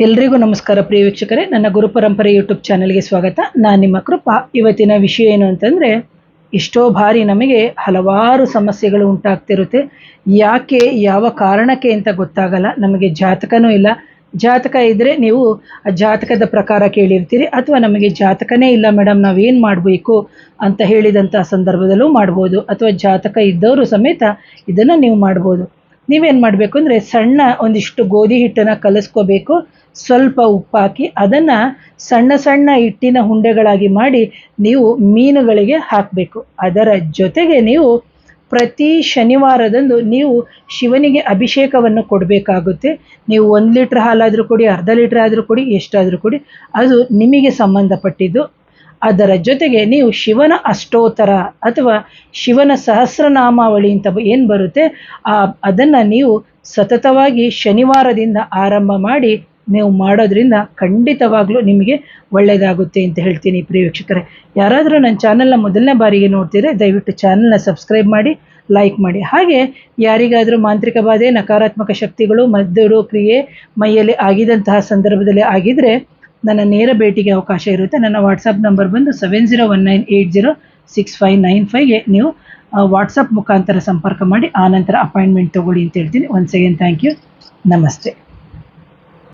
ಎಲ್ರಿಗೂ ನಮಸ್ಕಾರ ಪ್ರಿಯ ವೀಕ್ಷಕರೇ, ನನ್ನ ಗುರುಪರಂಪರೆ ಯೂಟ್ಯೂಬ್ ಚಾನಲ್ಗೆ ಸ್ವಾಗತ. ನಾನು ನಿಮ್ಮ ಕೃಪಾ. ಇವತ್ತಿನ ವಿಷಯ ಏನು ಅಂತಂದರೆ, ಎಷ್ಟೋ ಬಾರಿ ನಮಗೆ ಹಲವಾರು ಸಮಸ್ಯೆಗಳು ಉಂಟಾಗ್ತಿರುತ್ತೆ. ಯಾಕೆ, ಯಾವ ಕಾರಣಕ್ಕೆ ಅಂತ ಗೊತ್ತಾಗಲ್ಲ. ನಮಗೆ ಜಾತಕನೂ ಇಲ್ಲ. ಜಾತಕ ಇದ್ದರೆ ನೀವು ಆ ಜಾತಕದ ಪ್ರಕಾರ ಕೇಳಿರ್ತೀರಿ, ಅಥವಾ ನಮಗೆ ಜಾತಕನೇ ಇಲ್ಲ ಮೇಡಮ್, ನಾವೇನು ಮಾಡಬೇಕು ಅಂತ ಹೇಳಿದಂಥ ಸಂದರ್ಭದಲ್ಲೂ ಮಾಡ್ಬೋದು. ಅಥವಾ ಜಾತಕ ಇದ್ದವರು ಸಮೇತ ಇದನ್ನು ನೀವು ಮಾಡ್ಬೋದು. ನೀವೇನು ಮಾಡಬೇಕು ಅಂದರೆ, ಸಣ್ಣ ಒಂದಿಷ್ಟು ಗೋಧಿ ಹಿಟ್ಟನ್ನು ಕಲಿಸ್ಕೋಬೇಕು. ಸ್ವಲ್ಪ ಉಪ್ಪಾಕಿ ಅದನ್ನು ಸಣ್ಣ ಸಣ್ಣ ಹಿಟ್ಟಿನ ಉಂಡೆಗಳಾಗಿ ಮಾಡಿ ನೀವು ಮೀನುಗಳಿಗೆ ಹಾಕಬೇಕು. ಅದರ ಜೊತೆಗೆ ನೀವು ಪ್ರತಿ ಶನಿವಾರದಂದು ನೀವು ಶಿವನಿಗೆ ಅಭಿಷೇಕವನ್ನು ಕೊಡಬೇಕಾಗುತ್ತೆ. ನೀವು 1 ಲೀಟ್ರ್ ಹಾಲಾದರೂ ಕೊಡಿ, ಅರ್ಧ ಲೀಟ್ರ್ ಆದರೂ ಕೊಡಿ, ಎಷ್ಟಾದರೂ ಕೊಡಿ, ಅದು ನಿಮಗೆ ಸಂಬಂಧಪಟ್ಟಿದ್ದು. ಅದರ ಜೊತೆಗೆ ನೀವು ಶಿವನ ಅಷ್ಟೋತ್ತರ ಅಥವಾ ಶಿವನ ಸಹಸ್ರನಾಮಾವಳಿ ಅಂತ ಏನು ಬರುತ್ತೆ, ಅದನ್ನು ನೀವು ಸತತವಾಗಿ ಶನಿವಾರದಿಂದ ಆರಂಭ ಮಾಡಿ ನೀವು ಮಾಡೋದ್ರಿಂದ ಖಂಡಿತವಾಗ್ಲೂ ನಿಮಗೆ ಒಳ್ಳೆಯದಾಗುತ್ತೆ ಅಂತ ಹೇಳ್ತೀನಿ. ಪ್ರಿಯ ವೀಕ್ಷಕರೇ, ಯಾರಾದರೂ ನನ್ನ ಚಾನಲ್ನ ಮೊದಲನೇ ಬಾರಿಗೆ ನೋಡ್ತೀರಾ, ದಯವಿಟ್ಟು ಚಾನಲ್ನ ಸಬ್ಸ್ಕ್ರೈಬ್ ಮಾಡಿ, ಲೈಕ್ ಮಾಡಿ. ಹಾಗೆ ಯಾರಿಗಾದರೂ ಮಾಂತ್ರಿಕ ಬಾಧೆ, ನಕಾರಾತ್ಮಕ ಶಕ್ತಿಗಳು, ಮದ್ದಳು ಕ್ರಿಯೆ ಮೈಯಲ್ಲಿ ಆಗಿದಂತಹ ಸಂದರ್ಭದಲ್ಲಿ ಆಗಿದ್ದರೆ ನನ್ನ ನೇರ ಭೇಟಿಗೆ ಅವಕಾಶ ಇರುತ್ತೆ. ನನ್ನ ವಾಟ್ಸಪ್ ನಂಬರ್ ಬಂದು 7019806595ಗೆ ನೀವು ವಾಟ್ಸಪ್ ಮುಖಾಂತರ ಸಂಪರ್ಕ ಮಾಡಿ ಆನಂತರ ಅಪಾಯಿಂಟ್ಮೆಂಟ್ ತೊಗೊಳ್ಳಿ ಅಂತ ಹೇಳ್ತೀನಿ. Once again thank you. ನಮಸ್ತೆ.